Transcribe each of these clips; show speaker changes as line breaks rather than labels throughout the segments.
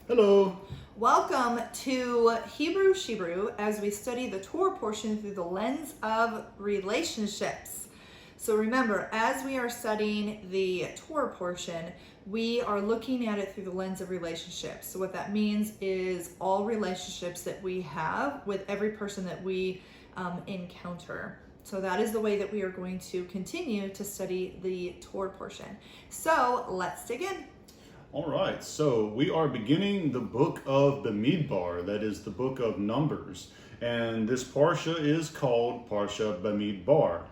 Hello.
Welcome to Shebrew as we study the Torah portion through the lens of relationships. So remember, as we are studying the Torah portion, we are looking at it through the lens of relationships. So what that means is all relationships that we have with every person that we encounter. So that is the way that we are going to continue to study the Torah portion. So let's dig in.
All right, so we are beginning the book of Bamidbar, that is the book of Numbers. And this parsha is called Parsha Bamidbar.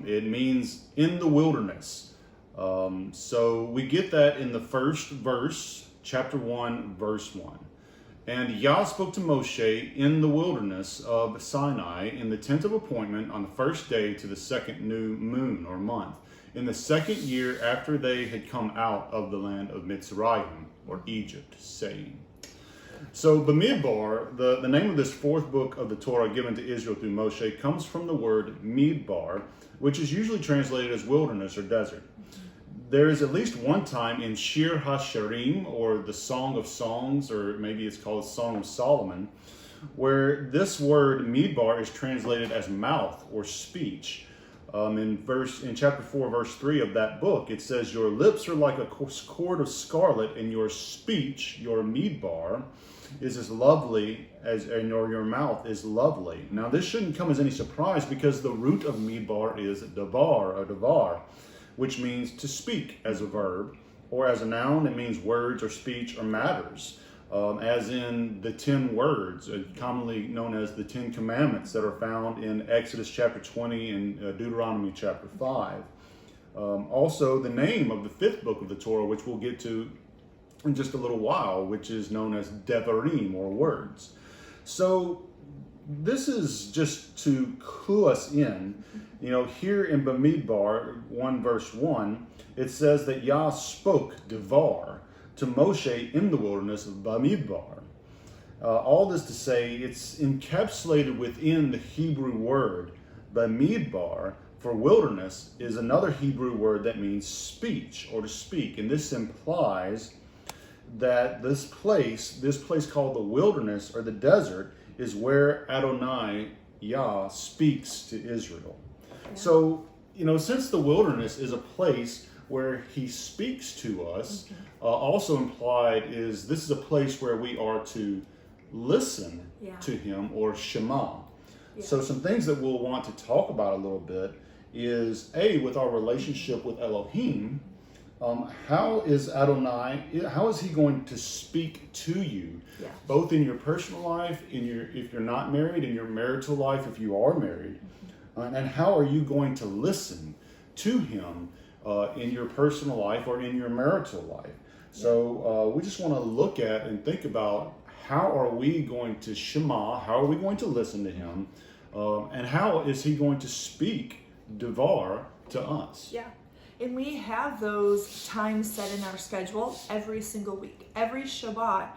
It means in the wilderness. So we get that in the first verse, chapter 1, verse 1. And Yah spoke to Moshe in the wilderness of Sinai in the tent of appointment on the first day to the second new moon or month, in the second year after they had come out of the land of Mitzrayim, or Egypt, saying. So Bamidbar, the name of this fourth book of the Torah given to Israel through Moshe, comes from the word Midbar, which is usually translated as wilderness or desert. There is at least one time in Shir HaShirim, or the Song of Songs, or maybe it's called Song of Solomon, where this word Midbar is translated as mouth or speech. In chapter 4, verse 3 of that book, it says, "Your lips are like a cord of scarlet, and your speech, your midbar, is as lovely as, and your mouth is lovely." Now, this shouldn't come as any surprise because the root of midbar is davar, which means to speak as a verb, or as a noun, it means words or speech or matters. As in the 10 words, commonly known as the 10 Commandments that are found in Exodus chapter 20 and Deuteronomy chapter 5. Also, the name of the fifth book of the Torah, which we'll get to in just a little while, which is known as Devarim, or words. So this is just to clue us in. Here in Bamidbar 1 verse 1, it says that Yah spoke Devar to Moshe in the wilderness of Bamidbar. All this to say, it's encapsulated within the Hebrew word Bamidbar for wilderness is another Hebrew word that means speech or to speak. And this implies that this place called the wilderness or the desert is where Adonai, Yah, speaks to Israel. Yeah. So, since the wilderness is a place where he speaks to us, also implied is this is a place where we are to listen to him, or Shema. So some things that we'll want to talk about a little bit is, with our relationship with Elohim, how is Adonai, how is he going to speak to you, both in your personal life, if you're not married, in your marital life if you are married, and how are you going to listen to him in your personal life or in your marital life. So we just want to look at and think about how are we going to Shema, how are we going to listen to him, and how is he going to speak Devar to us.
Yeah, and we have those times set in our schedule every single week. Every Shabbat,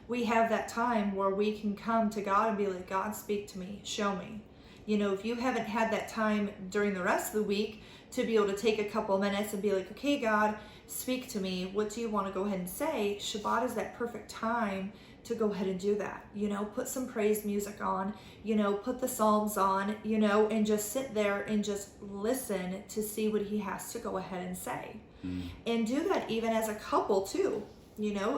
we have that time where we can come to God and be like, God, speak to me, show me. If you haven't had that time during the rest of the week to be able to take a couple of minutes and be like, okay, God, speak to me. What do you want to go ahead and say? Shabbat is that perfect time to go ahead and do that. Put some praise music on, put the Psalms on, and just sit there and just listen to see what he has to go ahead and say. And do that even as a couple too.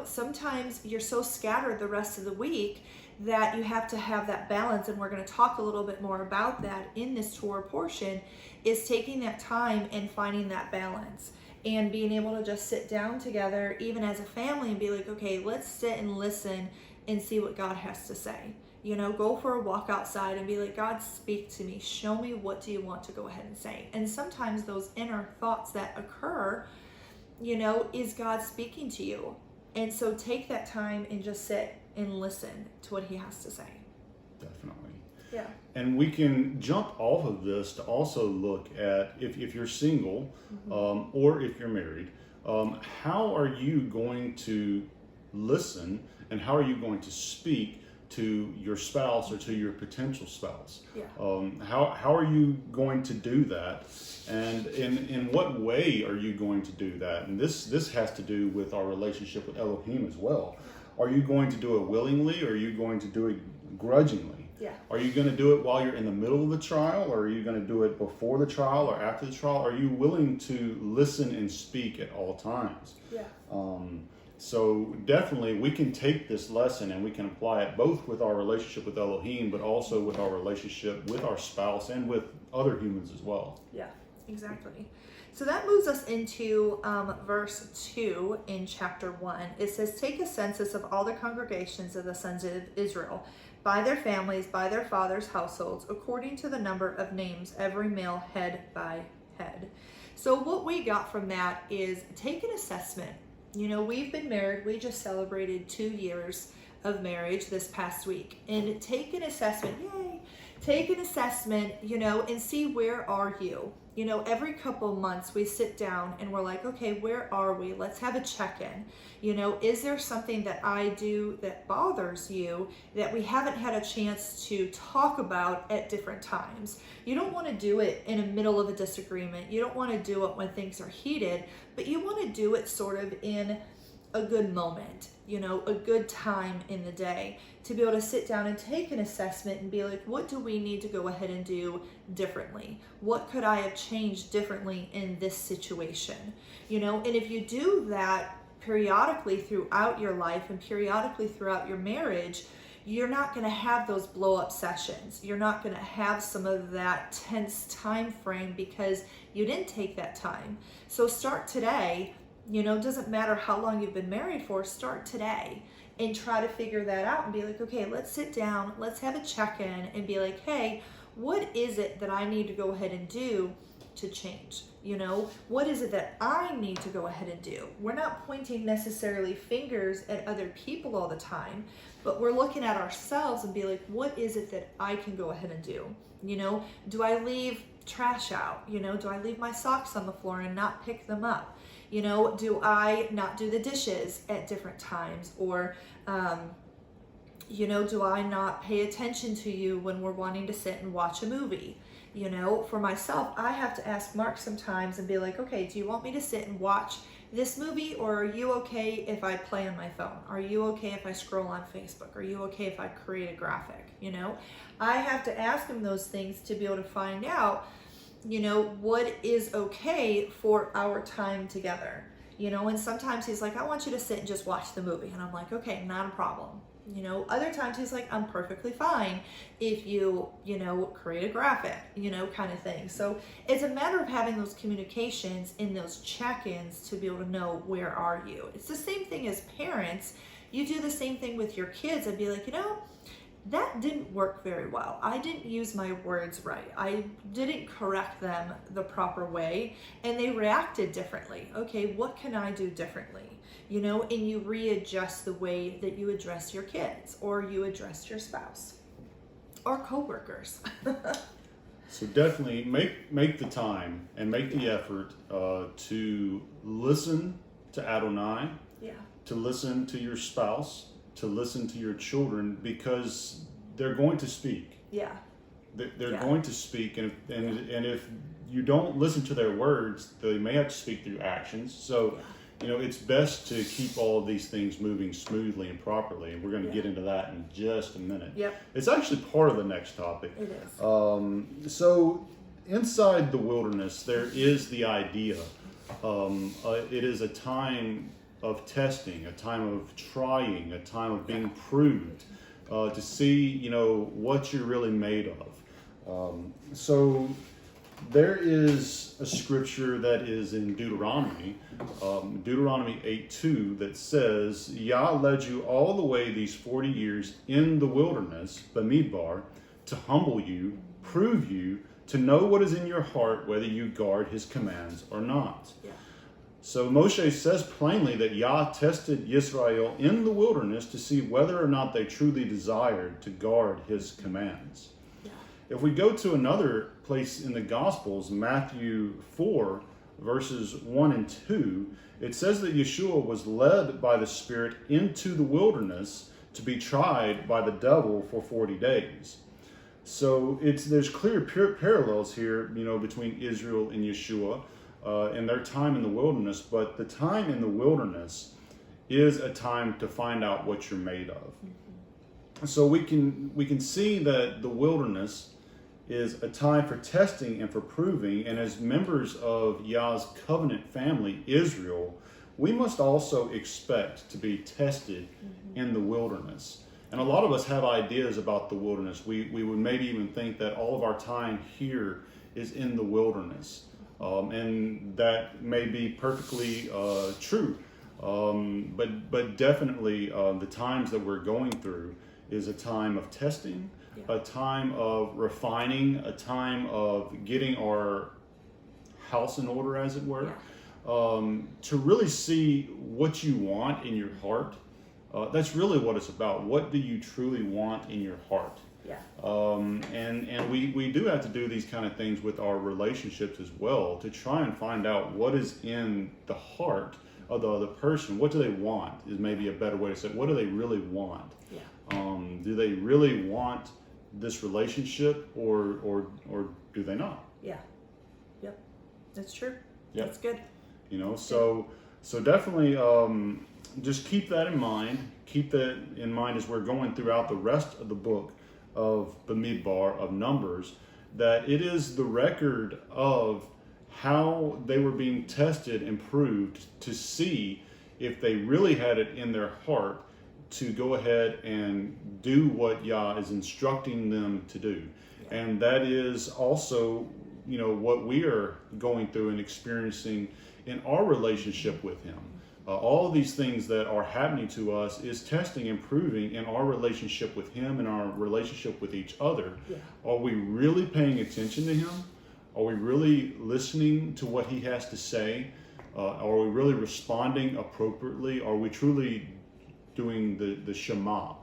Sometimes you're so scattered the rest of the week that you have to have that balance, and we're going to talk a little bit more about that in this Torah portion, is taking that time and finding that balance and being able to just sit down together even as a family and be like, okay, let's sit and listen and see what God has to say. Go for a walk outside and be like, God, speak to me, show me, what do you want to go ahead and say? And sometimes those inner thoughts that occur, is God speaking to you? And so take that time and just sit and listen to what he has to say.
Definitely.
Yeah.
And we can jump off of this to also look at, if you're single, or if you're married, how are you going to listen and how are you going to speak to your spouse or to your potential spouse?
Yeah.
How are you going to do that? And in what way are you going to do that? And this has to do with our relationship with Elohim as well. Are you going to do it willingly, or are you going to do it grudgingly?
Yeah.
Are you going to do it while you're in the middle of the trial, or are you going to do it before the trial or after the trial? Are you willing to listen and speak at all times?
Yeah.
So definitely we can take this lesson and we can apply it both with our relationship with Elohim, but also with our relationship with our spouse and with other humans as well.
Yeah, exactly. So that moves us into verse 2 in chapter 1. It says, take a census of all the congregations of the sons of Israel, by their families, by their fathers' households, according to the number of names, every male head by head. So what we got from that is take an assessment. You know, we've been married. We just celebrated 2 years of marriage this past week. And take an assessment. Yay! Take an assessment, you know, and see where are you. You know, every couple months we sit down and we're like, okay, where are we? Let's have a check-in. You know, is there something that I do that bothers you that we haven't had a chance to talk about at different times? You don't want to do it in the middle of a disagreement. You don't want to do it when things are heated, but you want to do it sort of in a good moment, you know, a good time in the day to be able to sit down and take an assessment and be like, what do we need to go ahead and do differently? What could I have changed differently in this situation? You know, and if you do that periodically throughout your life and periodically throughout your marriage, you're not going to have those blow up sessions. You're not going to have some of that tense time frame because you didn't take that time. So start today. You know, it doesn't matter how long you've been married for, start today and try to figure that out and be like, okay, let's sit down, let's have a check-in and be like, hey, what is it that I need to go ahead and do to change? You know, what is it that I need to go ahead and do? We're not pointing necessarily fingers at other people all the time, but we're looking at ourselves and be like, what is it that I can go ahead and do? You know, do I leave trash out? You know, do I leave my socks on the floor and not pick them up? You know, do I not do the dishes at different times? Or, you know, do I not pay attention to you when we're wanting to sit and watch a movie? You know, for myself, I have to ask Mark sometimes and be like, okay, do you want me to sit and watch this movie, or are you okay if I play on my phone? Are you okay if I scroll on Facebook? Are you okay if I create a graphic? You know, I have to ask him those things to be able to find out, you know, what is okay for our time together. You know, and sometimes he's like, I want you to sit and just watch the movie. And I'm like, okay, not a problem. You know, other times he's like, I'm perfectly fine if you know, create a graphic, you know, kind of thing. So it's a matter of having those communications in those check-ins to be able to know where are you. It's the same thing as parents. You do the same thing with your kids and be like, you know, that didn't work very well. I didn't use my words right. I didn't correct them the proper way and they reacted differently. Okay, what can I do differently? You know, and you readjust the way that you address your kids or you address your spouse or coworkers.
So definitely make the time and make the effort to listen to Adonai, to listen to your spouse, to listen to your children, because they're going to speak.
Yeah.
They're going to speak, and if you don't listen to their words, they may have to speak through actions. So, you know, it's best to keep all of these things moving smoothly and properly, and we're going to get into that in just a minute.
Yep.
It's actually part of the next topic.
It is.
So, inside the wilderness, there is the idea. It is a time of testing, a time of trying, a time of being proved, to see, you know, what you're really made of. So there is a scripture that is in Deuteronomy 8:2 that says, Yah led you all the way these 40 years in the wilderness, Bamidbar, to humble you, prove you, to know what is in your heart, whether you guard his commands or not. Yeah. So Moshe says plainly that Yah tested Israel in the wilderness to see whether or not they truly desired to guard his commands. Yeah. If we go to another place in the Gospels, Matthew 4, verses 1 and 2, it says that Yeshua was led by the Spirit into the wilderness to be tried by the devil for 40 days. So there's clear parallels here, you know, between Israel and Yeshua and their time in the wilderness. But the time in the wilderness is a time to find out what you're made of. So we can see that the wilderness is a time for testing and for proving, and as members of Yah's covenant family, Israel, we must also expect to be tested in the wilderness. And a lot of us have ideas about the wilderness. We would maybe even think that all of our time here is in the wilderness. And that may be perfectly true. But definitely the times that we're going through is a time of testing, a time of refining, a time of getting our house in order, as it were, to really see what you want in your heart. That's really what it's about. What do you truly want in your heart? And we do have to do these kind of things with our relationships as well, to try and find out what is in the heart of the other person. What do they want is maybe a better way to say it. What do they really want? Do they really want this relationship, or do they not?
That's true. That's good.
So definitely just keep that in mind. Keep that in mind as we're going throughout the rest of the book of Bamidbar, of Numbers, that it is the record of how they were being tested and proved to see if they really had it in their heart to go ahead and do what Yah is instructing them to do. And that is also, what we are going through and experiencing in our relationship with Him. All of these things that are happening to us is testing and proving in our relationship with Him and our relationship with each other. Are we really paying attention to Him? Are we really listening to what He has to say? Are we really responding appropriately? Are we truly doing the Shema?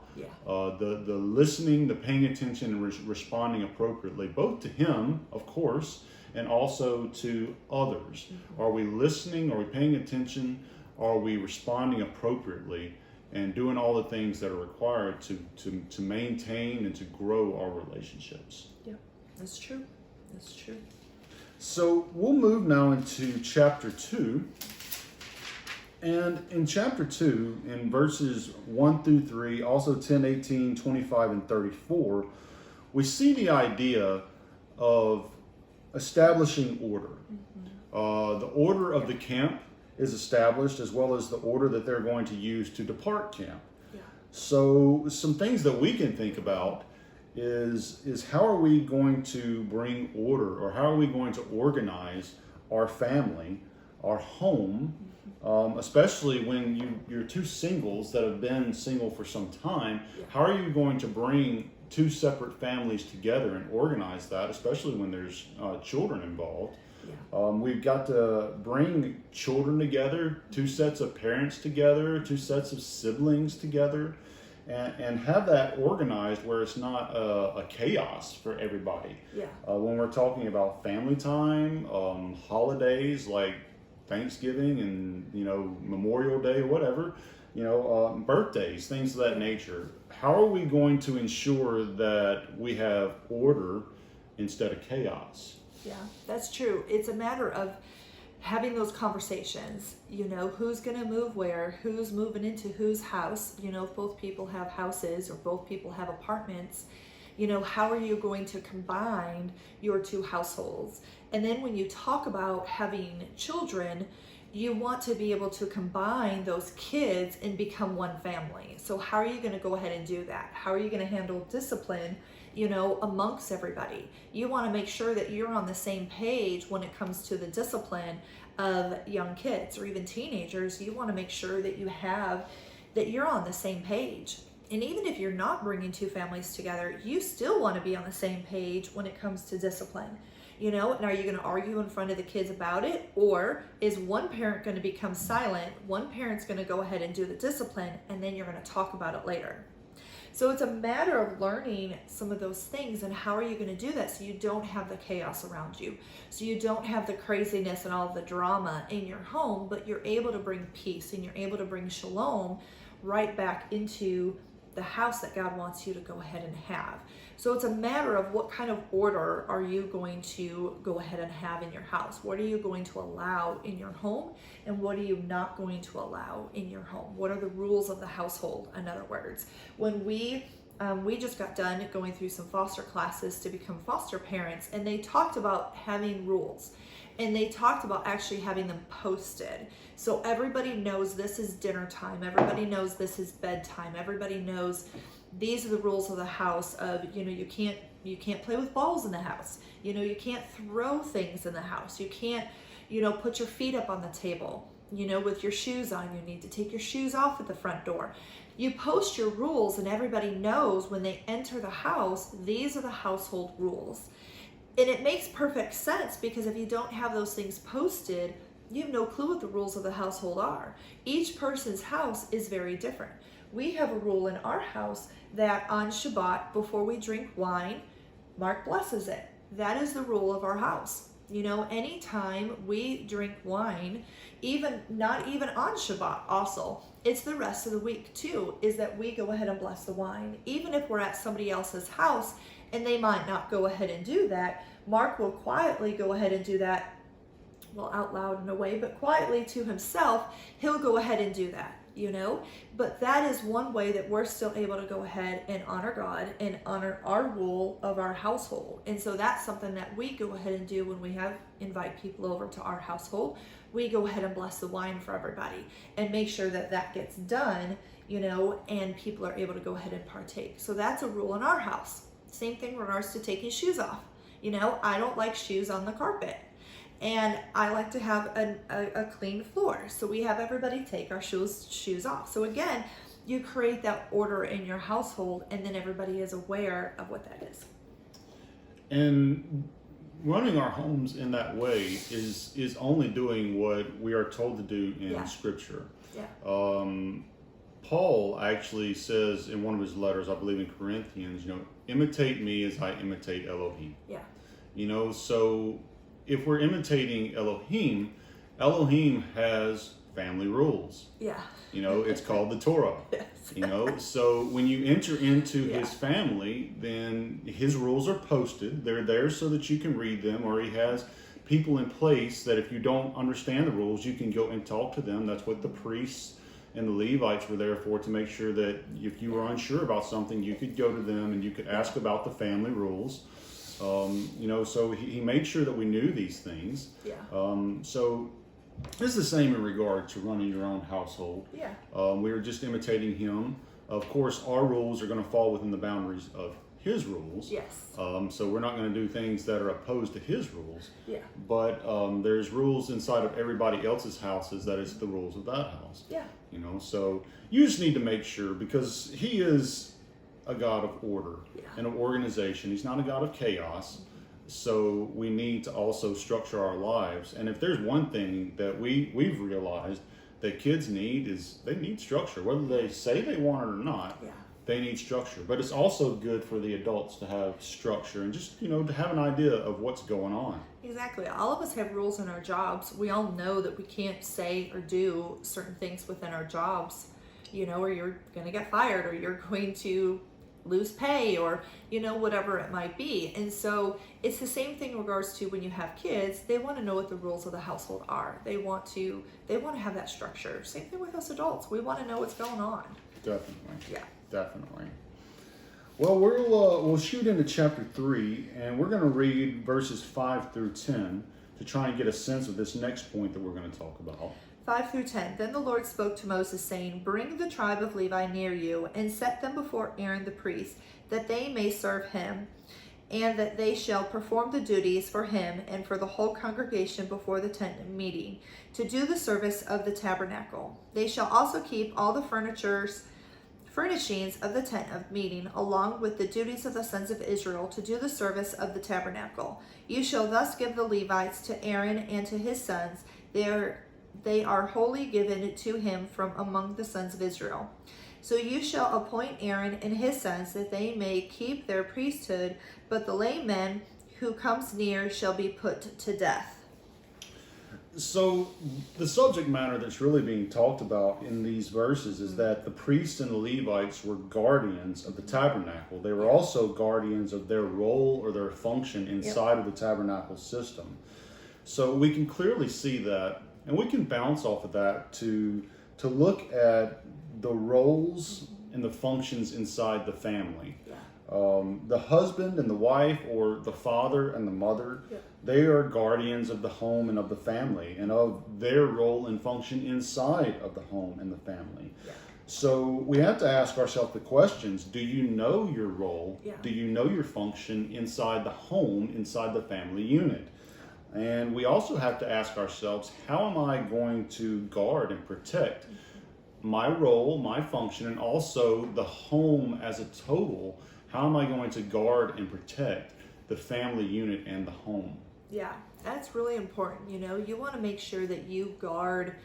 The listening, the paying attention, and responding appropriately, both to Him, of course, and also to others. Are we listening? Are we paying attention? Are we responding appropriately and doing all the things that are required to maintain and to grow our relationships?
That's true. That's true.
So we'll move now into chapter 2. And in chapter 2, in verses 1 through 3, also 10, 18, 25, and 34, we see the idea of establishing order. The order of the camp is established, as well as the order that they're going to use to depart camp. So some things that we can think about is how are we going to bring order, or how are we going to organize our family, our home, especially when you're two singles that have been single for some time. How are you going to bring two separate families together and organize that, especially when there's children involved? We've got to bring children together, two sets of parents together, two sets of siblings together, and have that organized where it's not a chaos for everybody. When we're talking about family time, holidays like Thanksgiving and Memorial Day, whatever, birthdays, things of that nature. How are we going to ensure that we have order instead of chaos?
That's true. It's a matter of having those conversations, who's going to move where, who's moving into whose house, if both people have houses or both people have apartments, how are you going to combine your two households? And then when you talk about having children, you want to be able to combine those kids and become one family. So how are you going to go ahead and do that? How are you going to handle discipline, amongst everybody? You want to make sure that you're on the same page when it comes to the discipline of young kids or even teenagers. You want to make sure that you're on the same page. And even if you're not bringing two families together, you still want to be on the same page when it comes to discipline. And are you going to argue in front of the kids about it? Or is one parent going to become silent? One parent's going to go ahead and do the discipline, and then you're going to talk about it later. So it's a matter of learning some of those things, and how are you going to do that so you don't have the chaos around you, so you don't have the craziness and all of the drama in your home, but you're able to bring peace and you're able to bring shalom right back into the house that God wants you to go ahead and have. So it's a matter of what kind of order are you going to go ahead and have in your house? What are you going to allow in your home, and what are you not going to allow in your home? What are the rules of the household, in other words? When we just got done going through some foster classes to become foster parents, and they talked about having rules, and they talked about actually having them posted. So everybody knows this is dinner time. Everybody knows this is bedtime. Everybody knows these are the rules of the house of, you can't play with balls in the house. You can't throw things in the house. You can't, put your feet up on the table, with your shoes on. You need to take your shoes off at the front door. You post your rules, and everybody knows when they enter the house, these are the household rules. And it makes perfect sense, because if you don't have those things posted, you have no clue what the rules of the household are. Each person's house is very different. We have a rule in our house that on Shabbat, before we drink wine, Mark blesses it. That is the rule of our house. Anytime we drink wine, not even on Shabbat also, it's the rest of the week too, is that we go ahead and bless the wine. Even if we're at somebody else's house and they might not go ahead and do that, Mark will quietly go ahead and do that, well, out loud in a way, but quietly to himself, he'll go ahead and do that, But that is one way that we're still able to go ahead and honor God and honor our rule of our household. And so that's something that we go ahead and do when we invite people over to our household. We go ahead and bless the wine for everybody and make sure that that gets done, and people are able to go ahead and partake. So that's a rule in our house. Same thing in regards to taking shoes off. I don't like shoes on the carpet. And I like to have a clean floor. So we have everybody take our shoes off. So again, you create that order in your household, and then everybody is aware of what that is.
And running our homes in that way is only doing what we are told to do in Scripture. Yeah. Paul actually says in one of his letters, I believe in Corinthians, imitate me as I imitate Elohim. Yeah. So if we're imitating Elohim, Elohim has family rules. Yeah. It's called the Torah. Yes. So when you enter into his family, then his rules are posted. They're there so that you can read them, or he has people in place that if you don't understand the rules, you can go and talk to them. That's what the priests and the Levites were there for, to make sure that if you were unsure about something, you could go to them and you could ask about the family rules. So he made sure that we knew these things. Yeah. So it's the same in regard to running your own household. Yeah. We were just imitating him. Of course, our rules are going to fall within the boundaries of his rules. Yes. So we're not going to do things that are opposed to his rules. Yeah. But there's rules inside of everybody else's houses that is the rules of that house. Yeah. So you just need to make sure, because he is a God of order and of organization. He's not a God of chaos. So we need to also structure our lives. And if there's one thing that we've realized that kids need, is they need structure. Whether they say they want it or not, they need structure. But it's also good for the adults to have structure and just, to have an idea of what's going on.
Exactly. All of us have rules in our jobs. We all know that we can't say or do certain things within our jobs, or you're going to get fired, or you're going to lose pay, or whatever it might be. And so it's the same thing in regards to when you have kids. They want to know what the rules of the household are. They want to have that structure. Same thing with us adults. We want to know what's going on.
Definitely. Yeah. Definitely. Well, we'll shoot into chapter 3, and we're going to read verses 5 through 10 to try and get a sense of this next point that we're going to talk about.
5 through 10. Then the Lord spoke to Moses, saying, Bring the tribe of Levi near you, and set them before Aaron the priest, that they may serve him, and that they shall perform the duties for him and for the whole congregation before the tent of meeting, to do the service of the tabernacle. They shall also keep all the furnishings of the tent of meeting, along with the duties of the sons of Israel, to do the service of the tabernacle. You shall thus give the Levites to Aaron and to his sons. They are wholly given to him from among the sons of Israel. So you shall appoint Aaron and his sons, that they may keep their priesthood, but the layman who comes near shall be put to death.
So the subject matter that's really being talked about in these verses is that the priests and the Levites were guardians of the tabernacle. They were also guardians of their role or their function inside of the tabernacle system. So we can clearly see that, and we can bounce off of that to look at the roles and the functions inside the family. The husband and the wife, or the father and the mother, they are guardians of the home and of the family and of their role and function inside of the home and the family. So we have to ask ourselves the questions: do you know your role? Do you know your function inside the home, inside the family unit? And we also have to ask ourselves, how am I going to guard and protect my role, my function, and also the home as a total? How am I going to guard and protect the family unit and the home?
Yeah, that's really important. You want to make sure that you guard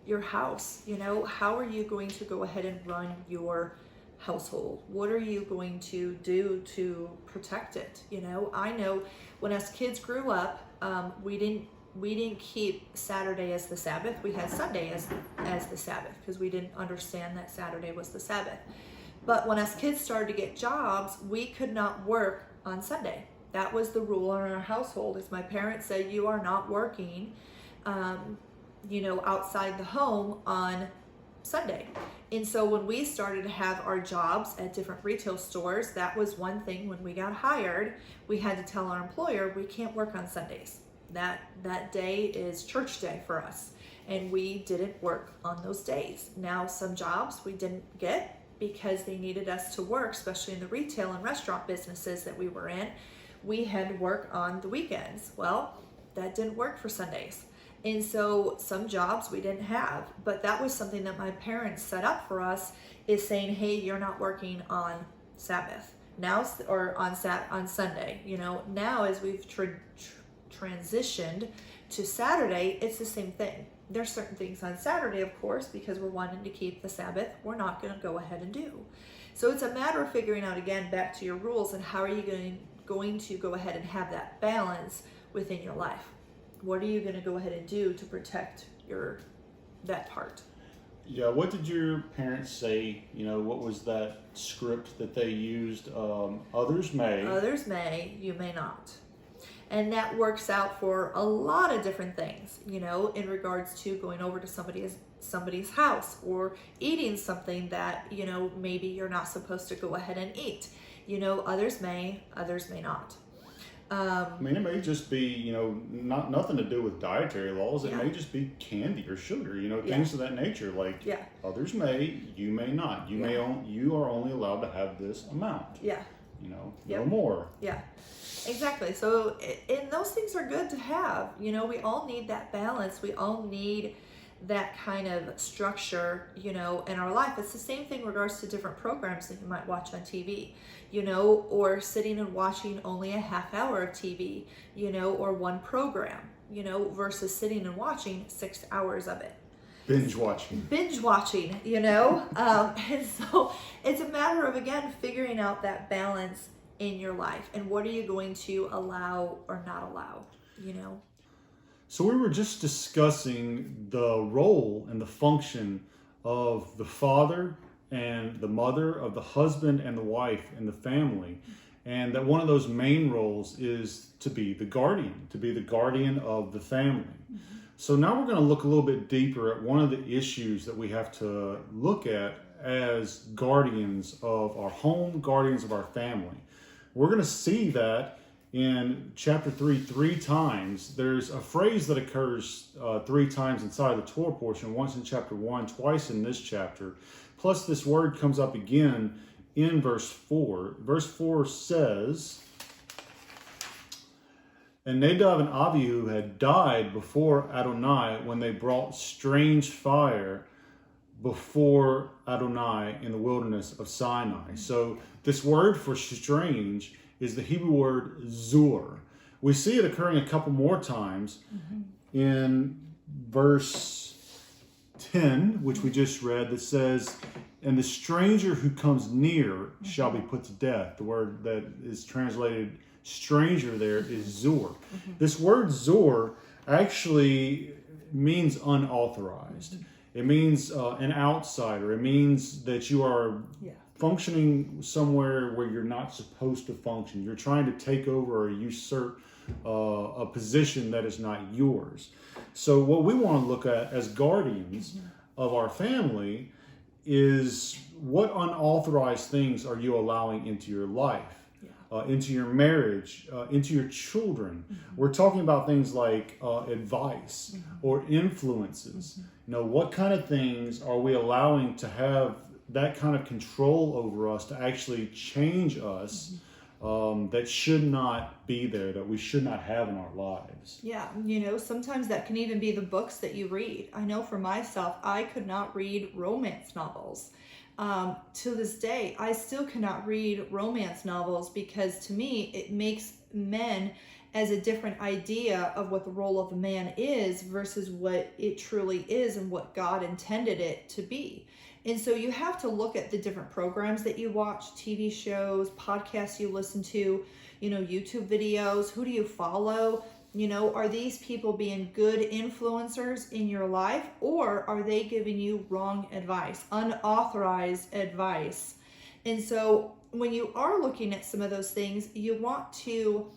your house. How are you going to go ahead and run your household? What are you going to do to protect it? I know when us kids grew up, we didn't keep Saturday as the Sabbath. We had Sunday as the Sabbath because we didn't understand that Saturday was the Sabbath. But when us kids started to get jobs, we could not work on Sunday. That was the rule in our household. As my parents said, you are not working, outside the home on Sunday. And so when we started to have our jobs at different retail stores, that was one thing. When we got hired, we had to tell our employer, we can't work on Sundays. That day is church day for us. And we didn't work on those days. Now, some jobs we didn't get because they needed us to work, especially in the retail and restaurant businesses that we were in. We had to work on the weekends. Well, that didn't work for Sundays. And so some jobs we didn't have, but that was something that my parents set up for us, is saying, hey, you're not working on Sabbath now, or on Sunday. Now as we've transitioned to Saturday, it's the same thing. There's certain things on Saturday, of course, because we're wanting to keep the Sabbath, we're not going to go ahead and do. So it's a matter of figuring out, again, back to your rules, and how are you going to go ahead and have that balance within your life? What are you going to go ahead and do to protect that part?
Yeah, what did your parents say? What was that script that they used? Others may.
Others may, you may not. And that works out for a lot of different things, in regards to going over to somebody's house, or eating something that, maybe you're not supposed to go ahead and eat. Others may not.
It may just be, nothing to do with dietary laws. It may just be candy or sugar, things of that nature. Like others may, you may not. You are only allowed to have this amount. No more.
Yeah, exactly. So, and those things are good to have. We all need that balance. We all need that kind of structure, in our life. It's the same thing in regards to different programs that you might watch on TV, or sitting and watching only a half hour of TV, or one program, versus sitting and watching 6 hours of it.
Binge watching,
and so it's a matter of, again, figuring out that balance in your life, and what are you going to allow or not allow,
So we were just discussing the role and the function of the father and the mother, of the husband and the wife in the family, and that one of those main roles is to be the guardian of the family. So now we're going to look a little bit deeper at one of the issues that we have to look at as guardians of our home, guardians of our family. We're going to see that in chapter 3 times. There's a phrase that occurs 3 times inside the Torah portion, once in chapter 1, twice in this chapter. Plus this word comes up again in verse 4. Verse 4 says, and Nadab and Abihu had died before Adonai when they brought strange fire before Adonai in the wilderness of Sinai. So this word for strange is the Hebrew word zur. We see it occurring a couple more times in verse 10, which we just read, that says, and the stranger who comes near shall be put to death. The word that is translated stranger there is zur. This word zur actually means unauthorized. It means an outsider. It means that you are functioning somewhere where you're not supposed to function. You're trying to take over or usurp a position that is not yours. So what we want to look at as guardians of our family is what unauthorized things are you allowing into your life, into your marriage, into your children. We're talking about things like advice or influences. You know, what kind of things are we allowing to have that kind of control over us to actually change us, that should not be there, that we should not have in our lives?
Yeah, you know, sometimes that can even be the books that you read. I know for myself, I could not read romance novels. To this day, I still cannot read romance novels because to me, it makes men as a different idea of what the role of a man is versus what it truly is and what God intended it to be. And so you have to look at the different programs that you watch, TV shows, podcasts you listen to, you know, YouTube videos. Who do you follow? You know, are these people being good influencers in your life, or are they giving you wrong advice, unauthorized advice? And so when you are looking at some of those things, you want to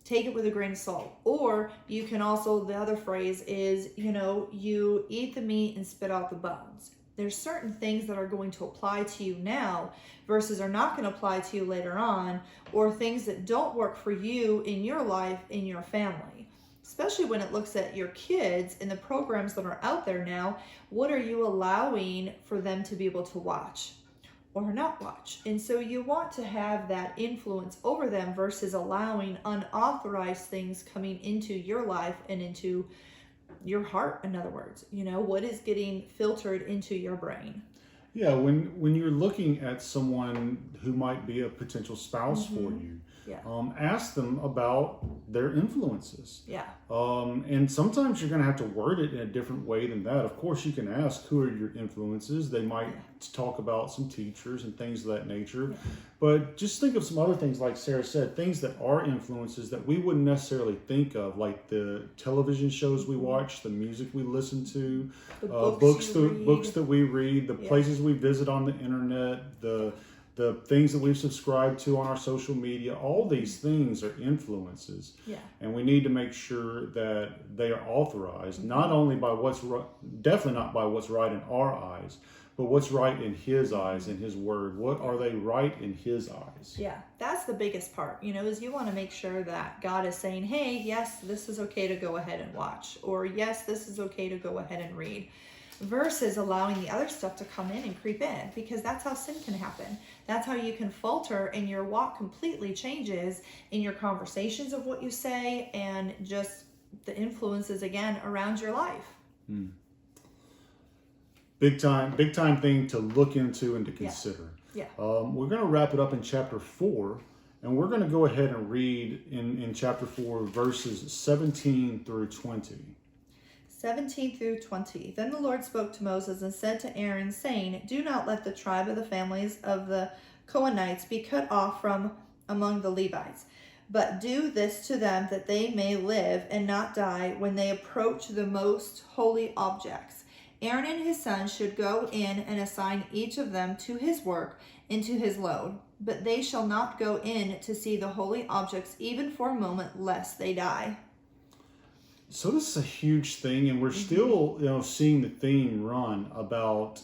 take it with a grain of salt. Or you can also, the other phrase is, you know, you eat the meat and spit out the bones. There's certain things that are going to apply to you now versus are not going to apply to you later on, or things that don't work for you in your life, in your family. Especially when it looks at your kids and the programs that are out there now, what are you allowing for them to be able to watch or not watch? And so you want to have that influence over them versus allowing unauthorized things coming into your life and into your heart. In other words, you know, what is getting filtered into your brain?
Yeah, when you're looking at someone who might be a potential spouse for you, ask them about their influences. And sometimes you're going to have to word it in a different way than that. Of course, you can ask, who are your influences? They might talk about some teachers and things of that nature. But just think of some other things, like Sarah said, things that are influences that we wouldn't necessarily think of, like the television shows we watch, the music we listen to,
The
books that we read, the places we visit on the internet, the things that we've subscribed to on our social media. All these things are influences. And we need to make sure that they are authorized, not only by what's right, definitely not by what's right in our eyes, but what's right in His eyes, in His Word. What are they right in His eyes?
Yeah, that's the biggest part, you know, is you want to make sure that God is saying, hey, yes, this is okay to go ahead and watch, or yes, this is okay to go ahead and read, versus allowing the other stuff to come in and creep in, because that's how sin can happen. That's how you can falter and your walk completely changes in your conversations of what you say and just the influences, again, around your life.
Big time thing to look into and to consider. We're going to wrap it up in chapter 4, and we're going to go ahead and read in chapter 4 verses 17 through 20.
17 through 20. Then the Lord spoke to Moses and said to Aaron, saying, do not let the tribe of the families of the Cohenites be cut off from among the Levites, but do this to them that they may live and not die when they approach the most holy objects. Aaron and his sons should go in and assign each of them to his work and to his load, but they shall not go in to see the holy objects even for a moment, lest they die.
So this is a huge thing, and we're still, seeing the theme run about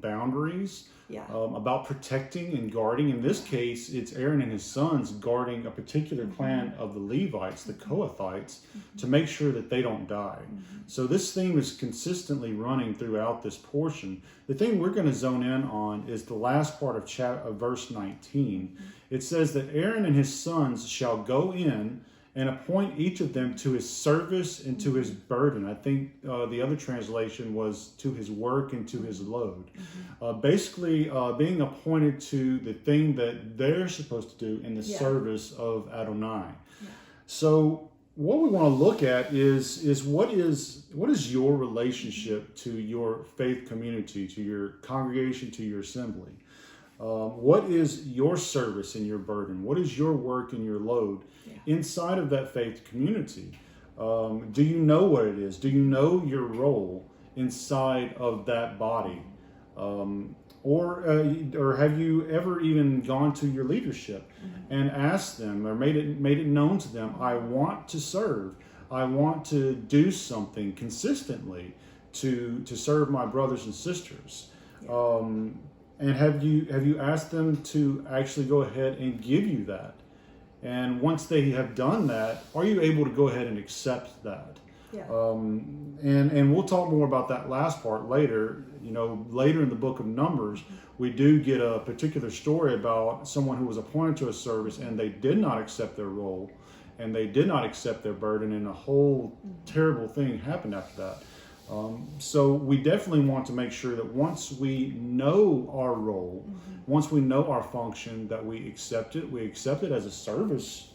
boundaries, about protecting and guarding. In this case, it's Aaron and his sons guarding a particular clan of the Levites, the Kohathites, to make sure that they don't die. So this theme is consistently running throughout this portion. The thing we're going to zone in on is the last part of verse 19. It says that Aaron and his sons shall go in and appoint each of them to his service and to his burden. I think the other translation was to his work and to his load. Basically, being appointed to the thing that they're supposed to do in the service of Adonai. So what we want to look at is what is your relationship to your faith community, to your congregation, to your assembly? What is your service and your burden? What is your work and your load inside of that faith community? Do you know what it is? Do you know your role inside of that body? Or have you ever even gone to your leadership and asked them or made it known to them, I want to serve. I want to do something consistently to serve my brothers and sisters. And have you asked them to actually go ahead and give you that? And once they have done that, are you able to go ahead and accept that?
Yeah.
And we'll talk more about that last part later. Later in the book of Numbers, we do get a particular story about someone who was appointed to a service and they did not accept their role and they did not accept their burden, and a whole terrible thing happened after that. So we definitely want to make sure that once we know our role, once we know our function, that we accept it as a service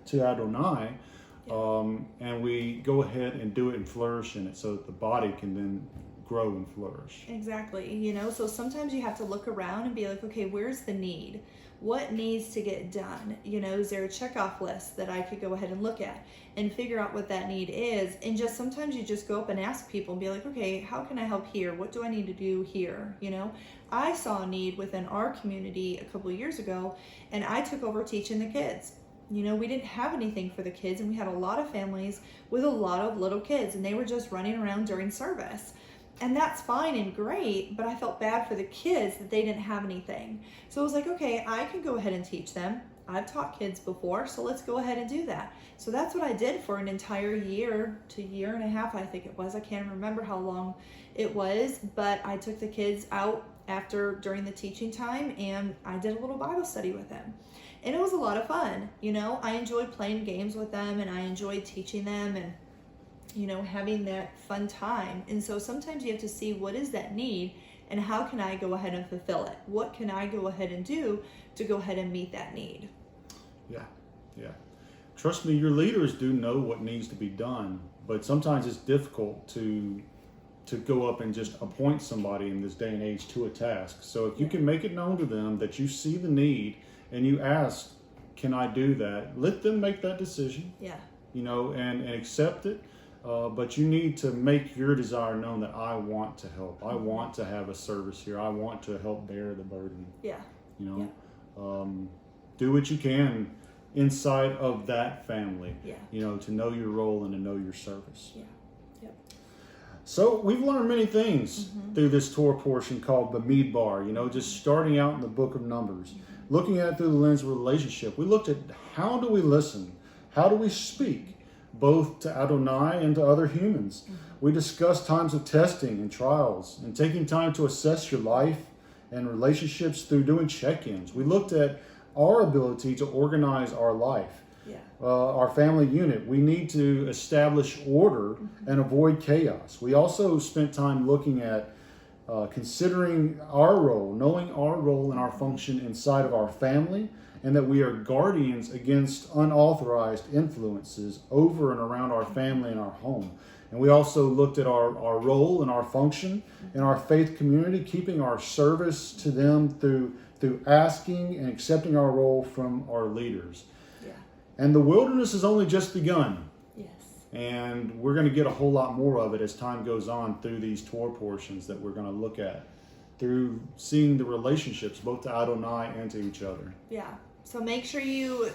to Adonai. And we go ahead and do it and flourish in it so that the body can then grow and flourish.
Exactly. So sometimes you have to look around and be like, okay, where's the need? What needs to get done? Is there a checkoff list that I could go ahead and look at and figure out what that need is? And just sometimes you just go up and ask people and be like, okay, how can I help here? What do I need to do here? I saw a need within our community a couple of years ago, and I took over teaching the kids. We didn't have anything for the kids, and we had a lot of families with a lot of little kids, and they were just running around during service. And that's fine and great, but I felt bad for the kids that they didn't have anything. So I was like, okay, I can go ahead and teach them. I've taught kids before, so let's go ahead and do that. So that's what I did for an entire year to year and a half, I think it was. I can't remember how long it was, but I took the kids out during the teaching time, and I did a little Bible study with them. And it was a lot of fun. I enjoyed playing games with them, and I enjoyed teaching them, and having that fun time. And so sometimes you have to see, what is that need and how can I go ahead and fulfill it? What can I go ahead and do to go ahead and meet that need?
Yeah. Trust me, your leaders do know what needs to be done, but sometimes it's difficult to go up and just appoint somebody in this day and age to a task. So if you can make it known to them that you see the need and you ask, can I do that? Let them make that decision. And accept it. But you need to make your desire known that I want to help. I want to have a service here. I want to help bear the burden. Do what you can inside of that family. To know your role and to know your service. So we've learned many things through this Torah portion called Bamidbar. Just starting out in the book of Numbers, looking at it through the lens of relationship. We looked at how do we listen, how do we speak, both to Adonai and to other humans. We discussed times of testing and trials and taking time to assess your life and relationships through doing check-ins. We looked at our ability to organize our life, our family unit. We need to establish order and avoid chaos. We also spent time looking at considering our role, knowing our role and our function inside of our family, and that we are guardians against unauthorized influences over and around our family and our home. And we also looked at our role and our function in our faith community, keeping our service to them through asking and accepting our role from our leaders. And the wilderness has only just begun. And we're going to get a whole lot more of it as time goes on through these Torah portions that we're going to look at, through seeing the relationships both to Adonai and to each other.
So make sure you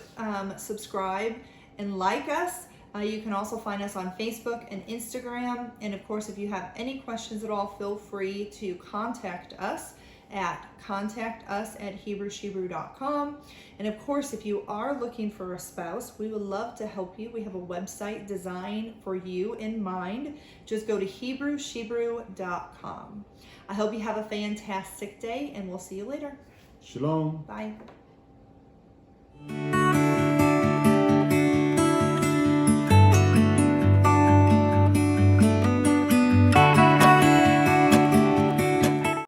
subscribe and like us. You can also find us on Facebook and Instagram. And of course, if you have any questions at all, feel free to contact us at contactus@hebrewshebrew.com. And of course, if you are looking for a spouse, we would love to help you. We have a website designed for you in mind. Just go to hebrewshebrew.com. I hope you have a fantastic day, and we'll see you later.
Shalom.
Bye.